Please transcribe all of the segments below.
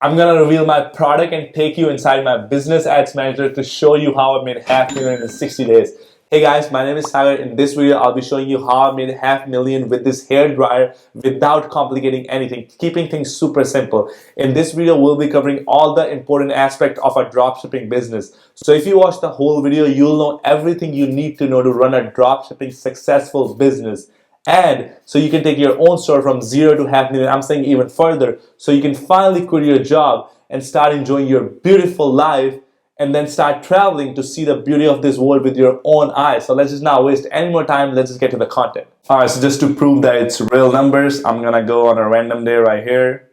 I'm gonna reveal my product and take you inside my business ads manager to show you how I made $500,000 in 60 days. Hey guys, my name is Sagar. In this video, I'll be showing you how I made $500,000 with this hair dryer without complicating anything, keeping things super simple. In this video, we'll be covering all the important aspects of a dropshipping business. So if you watch the whole video, you'll know everything you need to know to run a dropshipping successful business. And so you can take your own store from zero to $500,000. I'm saying even further, so you can finally quit your job and start enjoying your beautiful life and then start traveling to see the beauty of this world with your own eyes. So let's just not waste any more time. Let's just get to the content. All right, so just to prove that it's real numbers, I'm gonna go on a random day right here.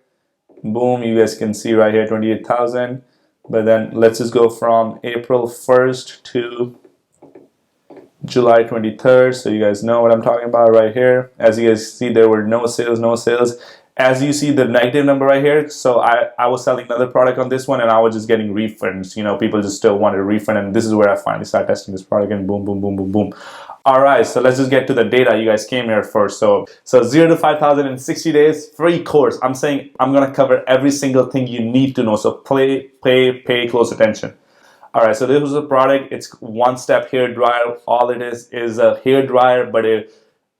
Boom, you guys can see right here 28,000. But then let's just go from April 1st to July 23rd, so you guys know what I'm talking about right here. As you guys see, there were no sales, no sales. As you see the negative number right here, so I was selling another product on this one and I was just getting refunds. You know, people just still wanted a refund, and this is where I finally started testing this product, and boom, boom, boom, boom, boom. All right, so let's just get to the data. You guys came here first. So 0 to 5,000 in 60 days, free course. I'm saying I'm gonna cover every single thing you need to know. So pay close attention. All right, so this was a product. It's one-step hair dryer. All it is a hair dryer, but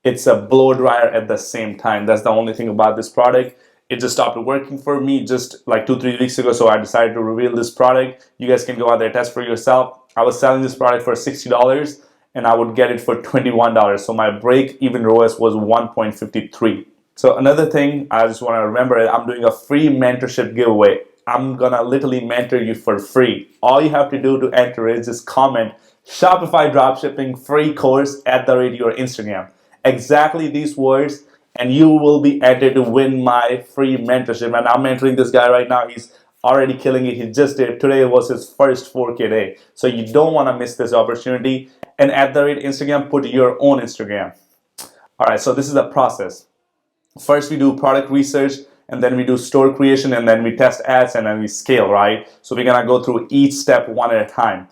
it's a blow dryer at the same time. That's the only thing about this product. It just stopped working for me just like 2-3 weeks ago, so I decided to reveal this product. You guys can go out there, test for yourself. I was selling this product for $60 and I would get it for $21. So my break-even ROAS was 1.53. So another thing I just want to remember, I'm doing a free mentorship giveaway. I'm gonna literally mentor you for free. All you have to do to enter is just comment Shopify Dropshipping free course at your Instagram. Exactly these words, and you will be entered to win my free mentorship. And I'm mentoring this guy right now. He's already killing it. He just did. Today was his first 4K day. So you don't want to miss this opportunity. And at Instagram, put your own Instagram. All right, so this is the process. First, we do product research, and then we do store creation, and then we test ads, and then we scale, right? So we're gonna go through each step one at a time.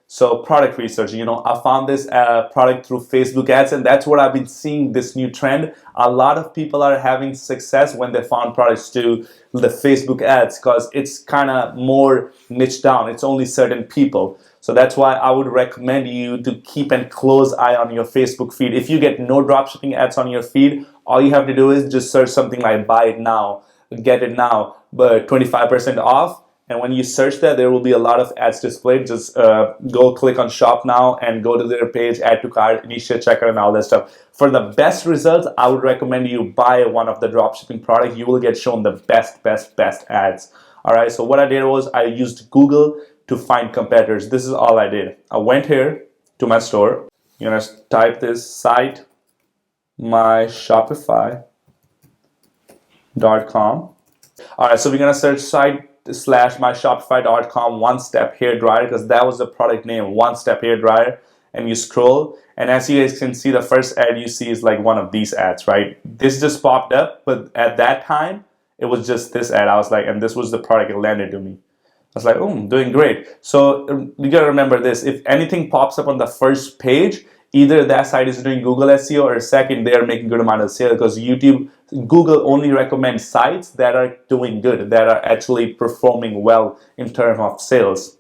So product research, you know, I found this product through Facebook ads, and that's what I've been seeing, this new trend. A lot of people are having success when they found products to the Facebook ads, because it's kind of more niche down. It's only certain people. So that's why I would recommend you to keep a close eye on your Facebook feed. If you get no dropshipping ads on your feed, all you have to do is just search something like buy it now, get it now, but 25% off. And when you search that, there will be a lot of ads displayed. Just go click on shop now and go to their page, add to cart, initiate checkout, and all that stuff. For the best results, I would recommend you buy one of the dropshipping products. You will get shown the best ads. All right, so what I did was I used Google to find competitors. This is all I did. I went here to my store. You're gonna type this site, myshopify.com. All right, so we're gonna search site/myshopify.com one-step hair dryer, because that was the product name, one-step hair dryer. And you scroll, and as you guys can see, the first ad you see is like one of these ads, right? This just popped up, but at that time it was just this ad. I was like, and this was the product it landed to me. I was like, oh, I'm doing great. So you gotta remember this: if anything pops up on the first page, either that site is doing Google SEO, or second, they are making good amount of sales, because Google only recommends sites that are doing good, that are actually performing well in terms of sales.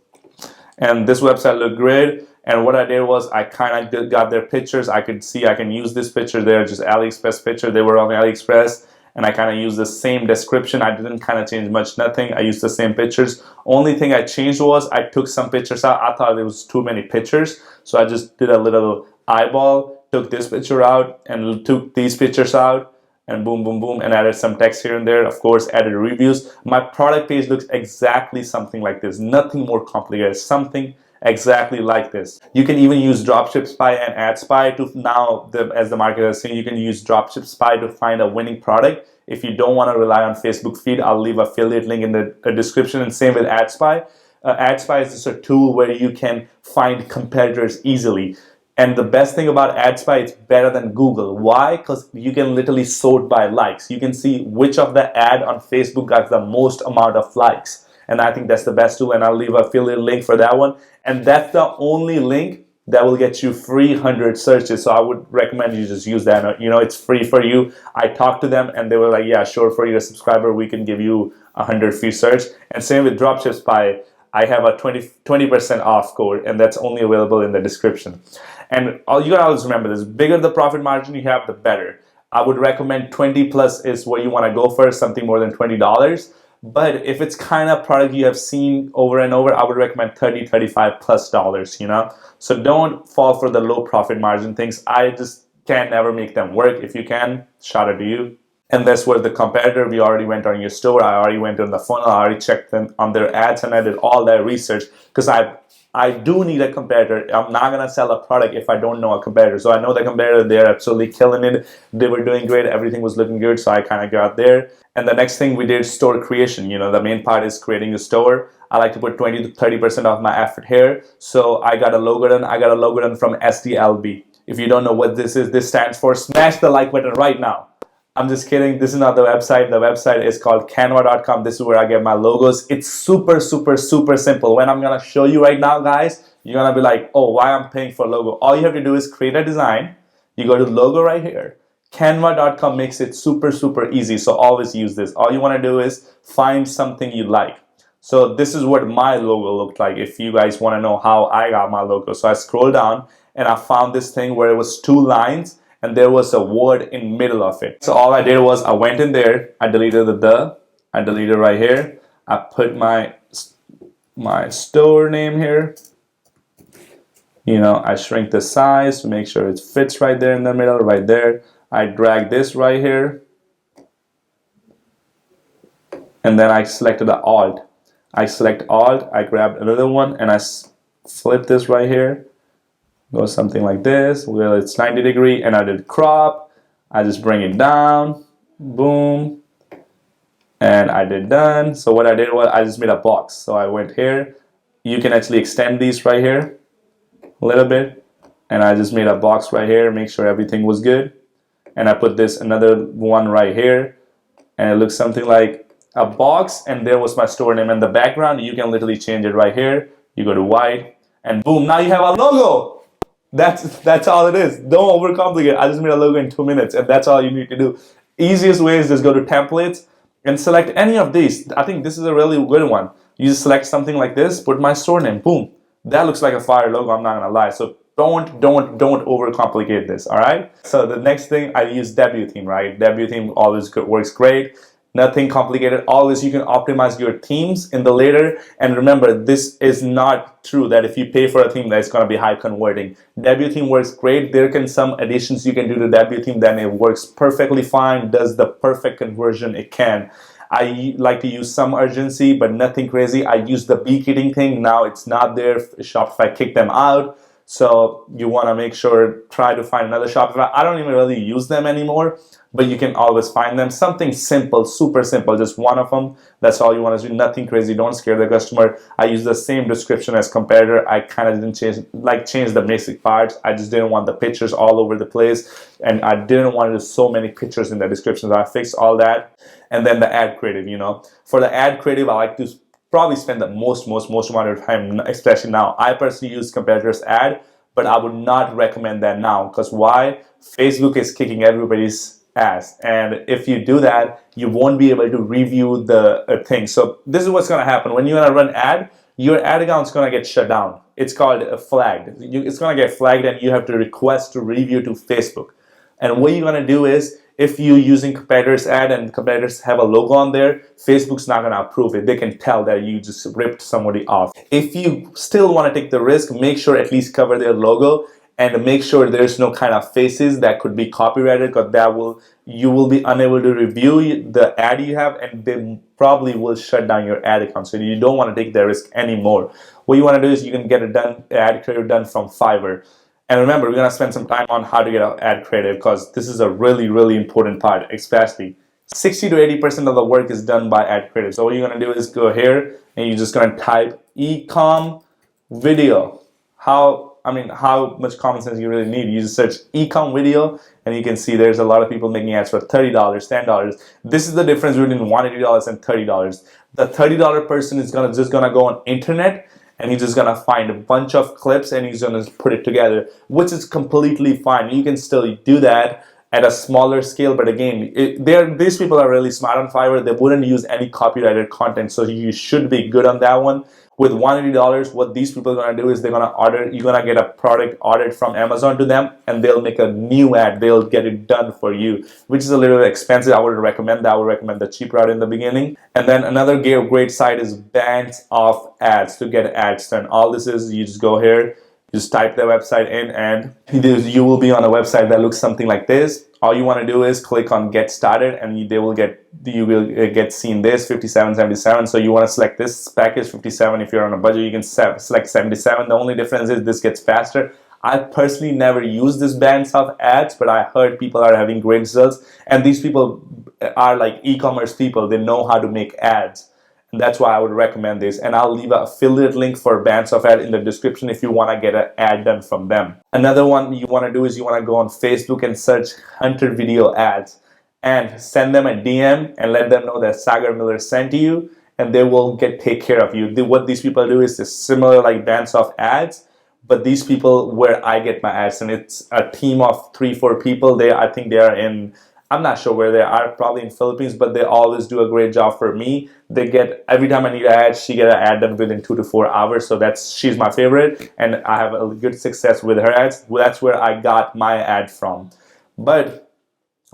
And this website looked great. And what I did was I kind of got their pictures. I could see I can use this picture there, just AliExpress picture. They were on AliExpress. And I kind of used the same description. I didn't kind of change much, nothing. I used the same pictures. Only thing I changed was I took some pictures out. I thought there was too many pictures. So I just did a little eyeball, took this picture out and took these pictures out, and boom, boom, boom, and added some text here and there. Of course, added reviews. My product page looks exactly something like this. Nothing more complicated. Something exactly like this. You can even use Dropship Spy and Ad Spy to now, as the market is saying, you can use Dropship Spy to find a winning product. If you don't want to rely on Facebook feed, I'll leave affiliate link in the description, and same with Ad Spy. Ad Spy is just a tool where you can find competitors easily. And the best thing about Ad Spy, it's better than Google. Why? Because you can literally sort by likes. You can see which of the ad on Facebook got the most amount of likes. And I think that's the best tool, and I'll leave an affiliate link for that one. And that's the only link that will get you free 100 searches. So I would recommend you just use that. You know, it's free for you. I talked to them and they were like, yeah, sure, for your subscriber, we can give you 100 free search. And same with Dropshipping, I have a 20% off code, and that's only available in the description. And all you gotta always remember this: bigger the profit margin you have, the better. I would recommend 20 plus is what you want to go for, something more than $20. But if it's kind of product you have seen over and over, I would recommend 30, 35 plus dollars, you know? So don't fall for the low profit margin things. I just can never make them work. If you can, shout out to you. And that's where the competitor, we already went on your store, I already went on the funnel, I already checked them on their ads, and I did all that research because I do need a competitor. I'm not gonna sell a product if I don't know a competitor. So I know the competitor, they're absolutely killing it. They were doing great, everything was looking good, so I kind of got there. And the next thing we did, store creation. You know, the main part is creating a store. I like to put 20 to 30% of my effort here. So I got a logo done. I got a logo done from SDLB. If you don't know what this is, this stands for smash the like button right now. I'm just kidding. This is not the website. The website is called canva.com. This is where I get my logos. It's super, super, super simple. When I'm going to show you right now, guys, you're going to be like, oh, why I'm paying for logo? All you have to do is create a design. You go to logo right here. Canva.com makes it super, super easy. So always use this. All you want to do is find something you like. So this is what my logo looked like if you guys want to know how I got my logo. So I scrolled down and I found this thing where it was 2 lines and there was a word in middle of it. So all I did was I went in there, I deleted I deleted right here. I put my store name here. You know, I shrink the size to make sure it fits right there in the middle, right there. I drag this right here. And then I selected the Alt. I select Alt, I grabbed another one and I flip this right here. Go something like this. Well, it's 90 degree, and I did crop. I just bring it down, boom, and I did done. So what I did was I just made a box. So I went here. You can actually extend these right here a little bit, and I just made a box right here. Make sure everything was good, and I put this another one right here, and it looks something like a box. And there was my store name in the background. You can literally change it right here. You go to white, and boom, now you have a logo. That's all it is. Don't overcomplicate. I just made a logo in 2 minutes, and that's all you need to do. Easiest way is just go to templates and select any of these. I think this is a really good one. You just select something like this, put my store name, boom. That looks like a fire logo, I'm not gonna lie. So don't overcomplicate this, all right? So the next thing, I use debut theme, right? Debut theme always works great. Nothing complicated. Always you can optimize your themes in the later. And remember, this is not true that if you pay for a theme that it's going to be high converting. Debut theme works great. There can some additions you can do to debut theme, then it works perfectly fine, does the perfect conversion it can. I like to use some urgency, but nothing crazy. I use the beekeeping thing. Now it's not there. Shopify kicked them out. So you want to make sure, try to find another Shopify. I don't even really use them anymore, but you can always find them. Something simple, super simple, just one of them. That's all you want to do. Nothing crazy. Don't scare the customer. I use the same description as competitor. I kind of didn't change the basic parts. I just didn't want the pictures all over the place, and I didn't want so many pictures in the description. So I fixed all that. And then the ad creative, you know. For the ad creative, I like to probably spend the most amount of time, especially now. I personally use competitors' ad, but I would not recommend that now. Because why? Facebook is kicking everybody's ass, and if you do that, you won't be able to review the thing. So this is what's going to happen when you're going to run ad. Your ad account is going to get shut down. It's called flagged. It's going to get flagged, and you have to request to review to Facebook. And what you're going to do is, if you're using competitors' ad and competitors have a logo on there, Facebook's not going to approve it. They can tell that you just ripped somebody off. If you still want to take the risk, make sure at least cover their logo, and make sure there's no kind of faces that could be copyrighted, because you will be unable to review the ad you have, and they probably will shut down your ad account. So you don't want to take that risk anymore. What you want to do is you can get it done, ad creative done from Fiverr. And remember, we're going to spend some time on how to get an ad creative, because this is a really important part, especially 60 to 80% of the work is done by ad creative. So what you're going to do is go here and you're just going to type e-com video. How much common sense you really need. You just search e-com video, and you can see there's a lot of people making ads for $30, $10. This is the difference between $180 and $30. The $30 person is just gonna go on internet and he's just gonna find a bunch of clips and he's gonna put it together, which is completely fine. You can still do that at a smaller scale, but again, these people are really smart on Fiverr. They wouldn't use any copyrighted content, so you should be good on that one. With $180, what these people are gonna do is they're gonna you're gonna get a product ordered from Amazon to them, and they'll make a new ad. They'll get it done for you, which is a little bit expensive. I would recommend that. I would recommend the cheap route in the beginning. And then another great site is Banks of Ads to get ads done. All this is, you just go here, just type the website in, and you will be on a website that looks something like this. All you want to do is click on Get Started, and you will get seen this $57.77. So you want to select this package $57. If you're on a budget, you can select $77. The only difference is this gets faster. I personally never use this Banks of Ads, but I heard people are having great results, and these people are like e-commerce people. They know how to make ads. And that's why I would recommend this. And I'll leave an affiliate link for Banks of Ad in the description if you want to get an ad done from them. Another one you want to do is you want to go on Facebook and search Hunter Video Ads and send them a DM and let them know that Sagar Miller sent you, and they will take care of you. What these people do is similar like Banks of Ads, but these people where I get my ads, and it's a team of 3-4 people. I think they are in, I'm not sure where they are, probably in Philippines, but they always do a great job for me. They get, every time I need an ad, she get an ad done within 2 to 4 hours. So she's my favorite, and I have a good success with her ads. That's where I got my ad from. But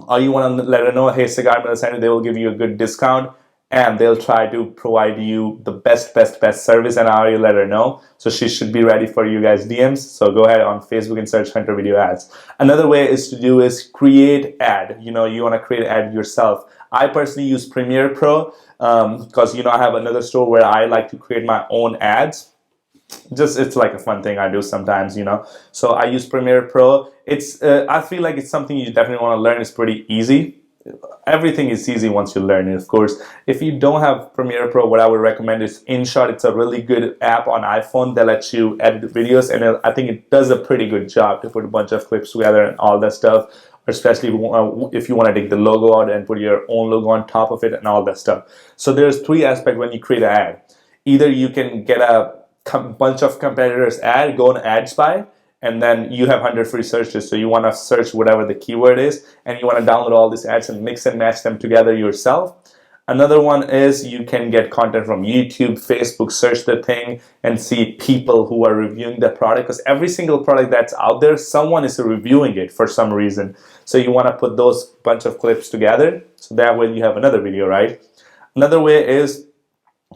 all you want to let her know, hey, Sagar Miller sent you, they will give you a good discount, and they'll try to provide you the best service, and I already let her know. So she should be ready for you guys' DMs. So go ahead on Facebook and search Hunter Video Ads. Another way is create ad. You want to create ad yourself. I personally use Premiere Pro because I have another store where I like to create my own ads. It's like a fun thing I do sometimes, So I use Premiere Pro. I feel like it's something you definitely want to learn. It's pretty easy. Everything is easy once you learn it, of course. If you don't have Premiere Pro, what I would recommend is InShot. It's a really good app on iPhone that lets you edit videos, and I think it does a pretty good job to put a bunch of clips together and all that stuff, especially if you want to take the logo out and put your own logo on top of it and all that stuff. So there's 3 aspects when you create an ad. Either you can get a bunch of competitors' ad, go on AdSpy, and then you have 100 free searches. So you want to search whatever the keyword is, and you want to download all these ads and mix and match them together yourself. Another one is you can get content from YouTube, Facebook, search the thing and see people who are reviewing the product, because every single product that's out there, someone is reviewing it for some reason. So you want to put those bunch of clips together, so that way you have another video, right? Another way is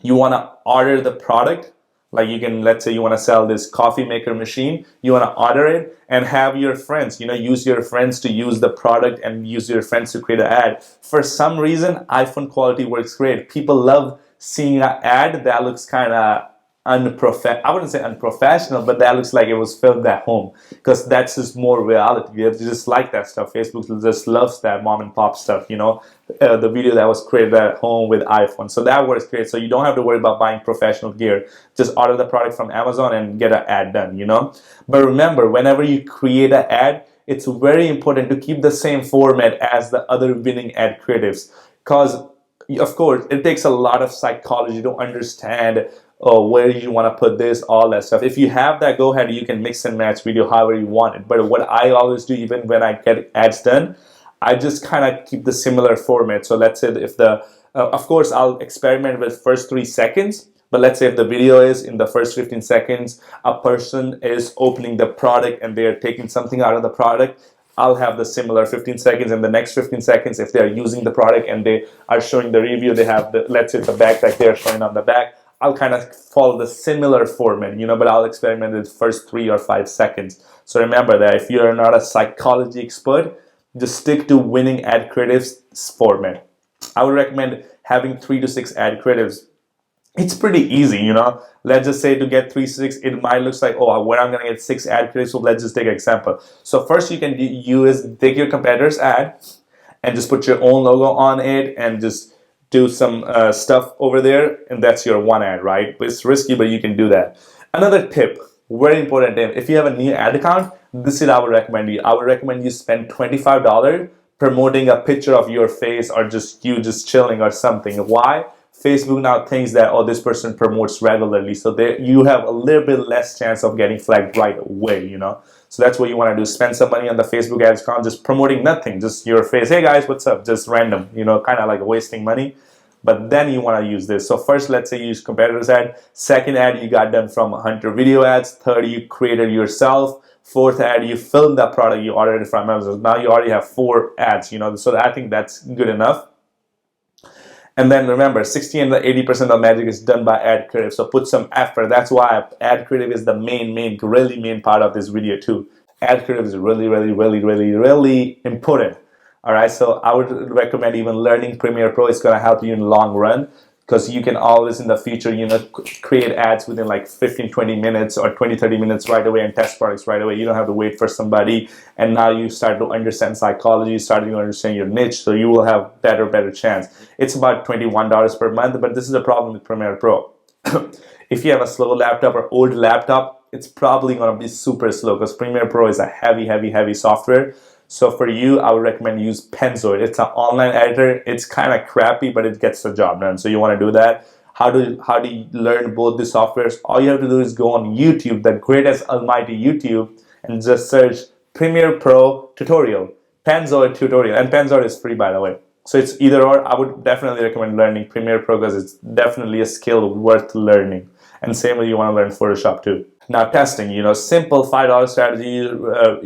you want to order the product. Like let's say you want to sell this coffee maker machine, you want to order it and have your friends, use your friends to use the product and use your friends to create an ad. For some reason, iPhone quality works great. People love seeing an ad that looks kind of I wouldn't say unprofessional, but that looks like it was filmed at home, because that's just more reality. They just like that stuff. Facebook just loves that mom and pop stuff, the video that was created at home with iPhone. So that works great. So you don't have to worry about buying professional gear. Just order the product from Amazon and get an ad done, But remember, whenever you create an ad, it's very important to keep the same format as the other winning ad creatives, because of course it takes a lot of psychology to understand where you want to put this, all that stuff. If you have that, go ahead, you can mix and match video however you want it. But what I always do, even when I get ads done, I just kind of keep the similar format. So let's say if of course I'll experiment with first 3 seconds, but let's say if the video is in the first 15 seconds, a person is opening the product and they're taking something out of the product, I'll have the similar 15 seconds, and the next 15 seconds, if they're using the product and they are showing the review, they have let's say the backpack they're showing on the back, I'll kind of follow the similar format, but I'll experiment with the first 3 or 5 seconds. So remember that if you're not a psychology expert, just stick to winning ad creatives format. I would recommend having 3 to 6 ad creatives. It's pretty easy, Let's just say to get 3 to 6, it might look like, where I'm going to get 6 ad creatives. So let's just take an example. So first you can take your competitor's ad and just put your own logo on it and just do some stuff over there, and that's your one ad, right? It's risky, but you can do that. Another tip, very important tip, if you have a new ad account, this is what I would recommend you. I would recommend you spend $25 promoting a picture of your face or just you just chilling or something. Why? Facebook now thinks that, oh, this person promotes regularly, so you have a little bit less chance of getting flagged right away, you know. So that's what you want to do. Spend some money on the Facebook ads account, just promoting nothing, just your face. Hey guys, what's up? Just random, you know, kind of like wasting money. But then you want to use this. So first, let's say you use competitors ad. Second ad, you got them from Hunter video ads. Third, you created yourself. Fourth ad, you filmed that product you ordered from Amazon. Now you already have 4 ads, you know. So I think that's good enough. And then remember, 60 and the 80% of magic is done by ad creative. So put some effort. That's why ad creative is the really main part of this video too. Ad creative is really important. All right, so I would recommend even learning Premiere Pro. It's going to help you in the long run, because you can always in the future, you know, create ads within like 15-20 minutes or 20-30 minutes right away and test products right away. You don't have to wait for somebody. And now you start to understand psychology, start to understand your niche, so you will have better chance. It's about $21 per month, but this is the problem with Premiere Pro. If you have a slow laptop or old laptop, it's probably going to be super slow, because Premiere Pro is a heavy software. So for you, I would recommend use Penzoid. It's an online editor. It's kind of crappy, but it gets the job done. So you want to do that. How do you learn both the softwares? All you have to do is go on YouTube, the greatest almighty YouTube, and just search Premiere Pro tutorial, Penzoid tutorial. And Penzoid is free, by the way. So it's either or. I would definitely recommend learning Premiere Pro, because it's definitely a skill worth learning. And same way you want to learn Photoshop too. Now testing, you know, simple $5 strategy.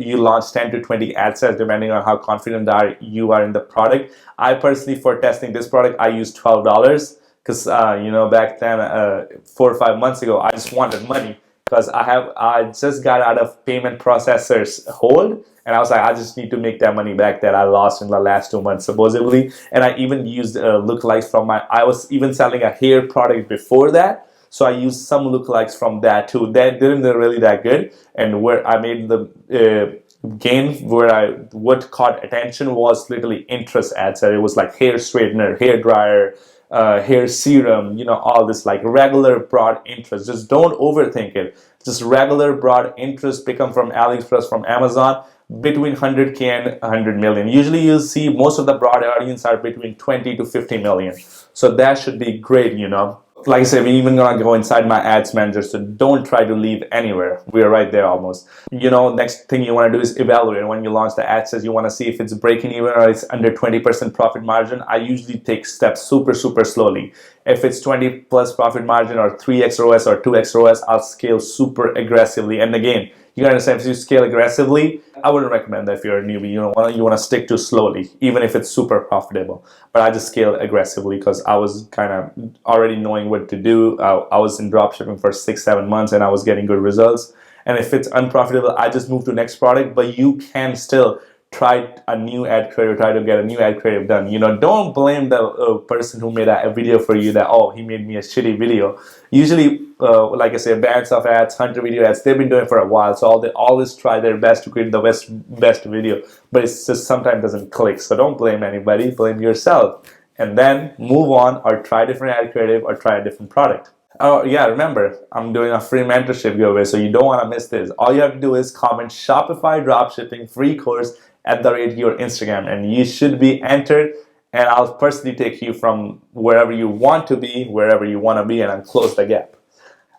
You launch 10 to 20 ad sets depending on how confident you are in the product. I personally, for testing this product, I use $12 because you know, back then 4 or 5 months ago, I just wanted money, because I just got out of payment processors hold, and I was like, I just need to make that money back that I lost in the last 2 months supposedly. And I even used lookalikes from I was even selling a hair product before that. So I used some lookalikes from that too. That didn't really that good, and where I made the gain, what caught attention was literally interest ads. So it was like hair straightener, hair dryer, hair serum, you know, all this like regular broad interest. Just don't overthink it. Just regular broad interest pick them from AliExpress, from Amazon, between 100K and 100 million. Usually you'll see most of the broad audience are between 20 to 50 million. So that should be great, you know. Like I said, we're even gonna go inside my ads manager, so don't try to leave anywhere. We're right there almost. You know, next thing you want to do is evaluate. When you launch the ad sets, you want to see if it's breaking even or it's under 20% profit margin. I usually take steps super slowly. If it's 20 plus profit margin or 3x ROAS or 2x ROAS, I'll scale super aggressively. And again, you gotta understand, if you scale aggressively, I wouldn't recommend that if you're a newbie. You want to stick to slowly, even if it's super profitable. But I just scale aggressively because I was kind of already knowing what to do. I was in dropshipping for 6-7 months and I was getting good results. And if it's unprofitable, I just move to next product. But you can still try a new ad creative, try to get a new ad creative done. You know, don't blame the person who made a video for you that, oh, he made me a shitty video. Usually, like I said, bands of ads, Hunter video ads, they've been doing it for a while, so they always try their best to create the best video, but it's just sometimes doesn't click. So don't blame anybody, blame yourself, and then move on, or try different ad creative, or try a different product. Oh yeah, remember, I'm doing a free mentorship giveaway, so you don't want to miss this. All you have to do is comment Shopify Dropshipping free course at your Instagram, and you should be entered, and I'll personally take you from wherever you want to be, wherever you want to be, and I'll close the gap.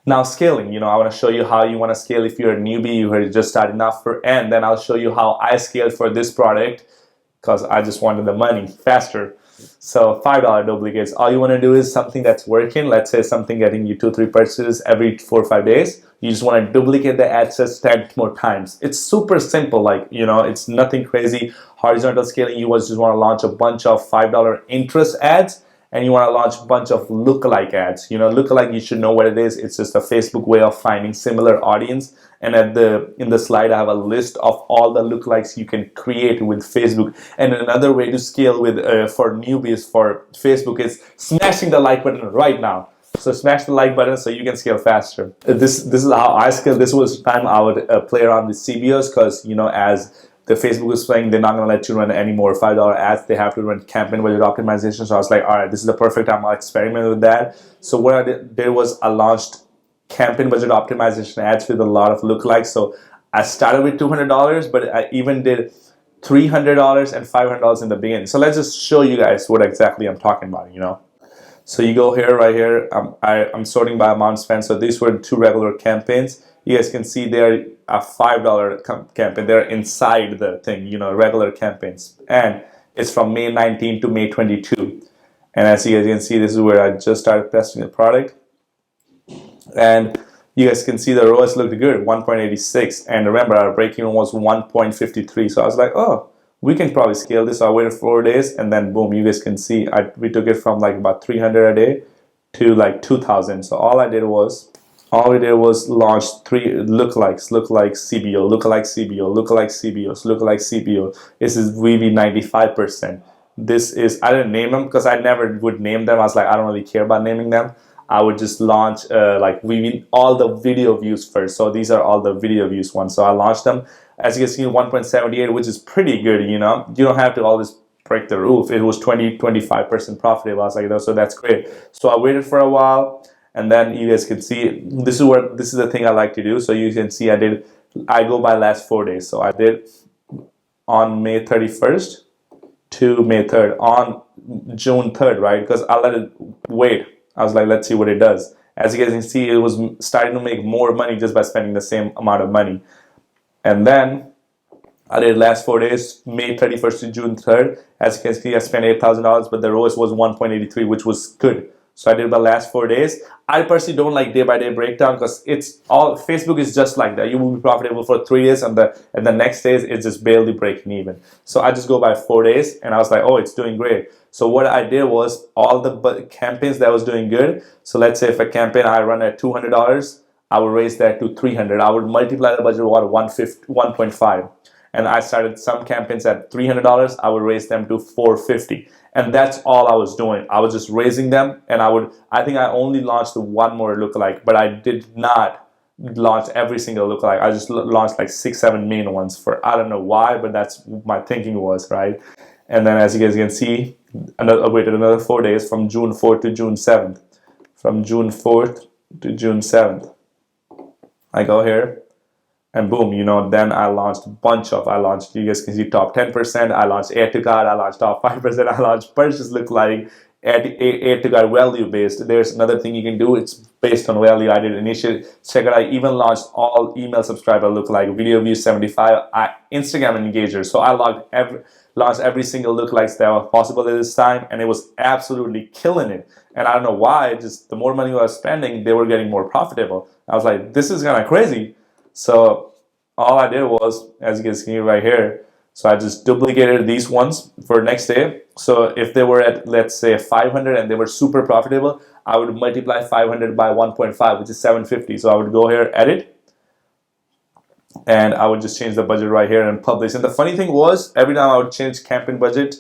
Now scaling, you know, I want to show you how you want to scale if you're a newbie, you're just starting off, and then I'll show you how I scaled for this product because I just wanted the money faster. So $5 duplicates, all you want to do is something that's working. Let's say something getting you 2-3 purchases every 4 or 5 days. You just want to duplicate the ad sets 10 more times. It's super simple, like, you know, it's nothing crazy. Horizontal scaling, you just want to launch a bunch of $5 interest ads, and you want to launch a bunch of lookalike ads. You know, lookalike, you should know what it is. It's just a Facebook way of finding similar audience. And in the slide, I have a list of all the lookalikes you can create with Facebook. And another way to scale with for newbies for Facebook is smashing the like button right now. So smash the like button so you can scale faster. This is how I scale. This was the time I would play around with CBOs, because, you know, as the Facebook is playing, they're not going to let you run any more $5 ads. They have to run campaign budget optimization. So I was like, all right, this is the perfect time. I'll experiment with that. So what I did was I launched campaign budget optimization ads with a lot of lookalikes. So I started with $200, but I even did $300 and $500 in the beginning. So let's just show you guys what exactly I'm talking about, you know. So you go here, right here, I'm sorting by amount spent. So these were 2 regular campaigns. You guys can see they're a $5 campaign. They're inside the thing, you know, regular campaigns. And it's from May 19 to May 22. And as you guys can see, this is where I just started testing the product. And you guys can see the ROAS looked good, 1.86. And remember, our break-even was 1.53. So I was like, oh, we can probably scale this. So I waited 4 days, and then boom, you guys can see we took it from like about 300 a day to like 2,000. So all we did was launch 3 lookalikes, lookalike CBO, lookalike CBO, lookalike CBOs, lookalike CBO. This is VB 95%. This is, I didn't name them because I never would name them. I was like, I don't really care about naming them. I would just launch like all the video views first. So these are all the video views ones. So I launched them. As you can see, 1.78, which is pretty good, you know. You don't have to always break the roof. It was 25% profitable. I was like, so that's great. So I waited for a while, and then you guys can see this is the thing I like to do. So you can see I go by last 4 days. So I did on May 31st to May 3rd, on June 3rd, right? Because I let it wait. I was like, let's see what it does. As you guys can see, it was starting to make more money just by spending the same amount of money. And then I did last 4 days, May 31st to June 3rd. As you can see, I spent $8,000, but the ROAS was 1.83, which was good. So I did my last 4 days. I personally don't like day-by-day breakdown because it's all, Facebook is just like that. You will be profitable for 3 days, and the next days it's just barely breaking even. So I just go by 4 days, and I was like, oh, it's doing great. So what I did was all the campaigns that was doing good. So let's say if a campaign I run at $200, I would raise that to $300. I would multiply the budget with 1.5. And I started some campaigns at $300. I would raise them to $450. And that's all I was doing. I was just raising them, and I think I only launched one more lookalike, but I did not launch every single lookalike. I just launched like 6-7 main ones for, I don't know why, but that's my thinking was, right? And then as you guys can see, I waited another 4 days from June 4th to June 7th. From June 4th to June 7th. I go here, and boom, you know, then I launched you guys can see top 10%, I launched add to cart, I launched top 5%, I launched purchase lookalike, add to cart value based. There's another thing you can do, it's based on value. I did initial check it. I even launched all email subscriber lookalike, video view 75, Instagram engager. So I launched every single lookalikes that was possible at this time, and it was absolutely killing it. And I don't know why, just the more money I was spending, they were getting more profitable. I was like, this is kind of crazy. So all I did was, as you can see right here, so I just duplicated these ones for next day. So if they were at, let's say, 500 and they were super profitable, I would multiply 500 by 1.5, which is 750. So I would go here, edit, and I would just change the budget right here and publish. And the funny thing was, every time I would change campaign budget,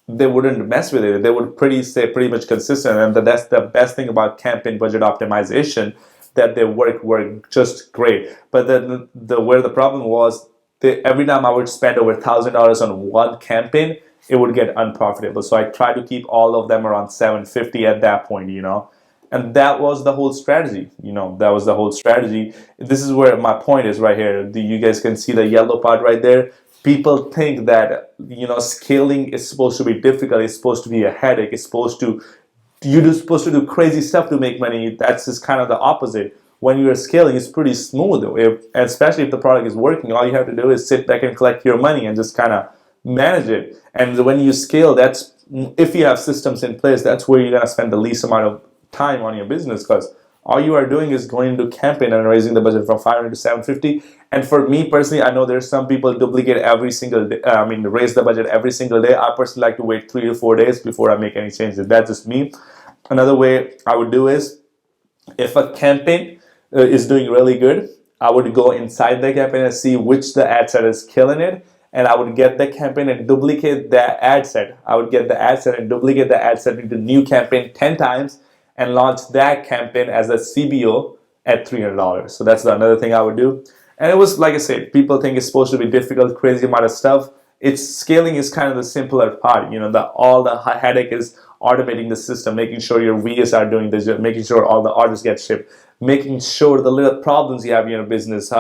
they wouldn't mess with it. They would stay pretty much consistent. And that's the best thing about campaign budget optimization, that they work just great. But then where the problem was, every time I would spend over $1,000 on one campaign, it would get unprofitable. So I tried to keep all of them around 750 at that point, you know. And that was the whole strategy, you know, that was the whole strategy. This is where my point is right here. You guys can see the yellow part right there. People think that, you know, scaling is supposed to be difficult. It's supposed to be a headache. You're just supposed to do crazy stuff to make money. That's just kind of the opposite. When you're scaling, it's pretty smooth. Especially if the product is working, all you have to do is sit back and collect your money and just kind of manage it. And when you scale, if you have systems in place, that's where you're going to spend the least amount of time on your business, because all you are doing is going into campaign and raising the budget from 500 to 750. And for me personally, I know there's some people duplicate every single day. Raise the budget every single day. I personally like to wait 3 to 4 days before I make any changes. That's just me. Another way I would do is, if a campaign is doing really good, I would go inside the campaign and see which the ad set is killing it, and I would get the campaign and duplicate the ad set. I would get the ad set and duplicate the ad set into new campaign 10 times and launch that campaign as a CBO at $300. So that's another thing I would do. And it was, like I said, people think it's supposed to be difficult, crazy amount of stuff. it's scaling is kind of the simpler part. All the headache is automating the system, making sure your VAs are doing this, making sure all the orders get shipped, making sure the little problems you have in your business,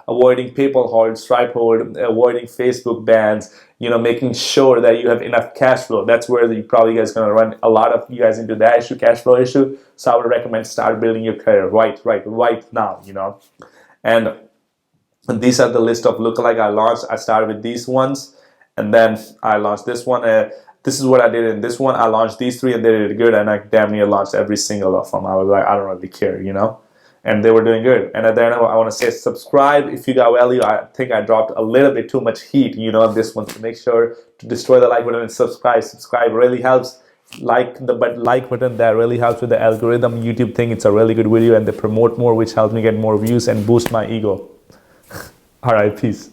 avoiding PayPal hold, Stripe hold, avoiding Facebook bans, making sure that you have enough cash flow. That's where you probably guys going to run a lot of you guys into that issue, cash flow issue. So I would recommend start building your career right now, And these are the list of lookalike I launched. I started with these ones, and then I launched this one. This is what I did in this one. I launched these 3 and they did good, and I damn near launched every single of them. I was like, I don't really care, and they were doing good. And at the end, I want to say subscribe if you got value. I think I dropped a little bit too much heat, on this one. So make sure to destroy the like button and subscribe. Subscribe really helps. Like button, that really helps with the algorithm. YouTube think it's a really good video, and they promote more, which helps me get more views and boost my ego. All right, peace.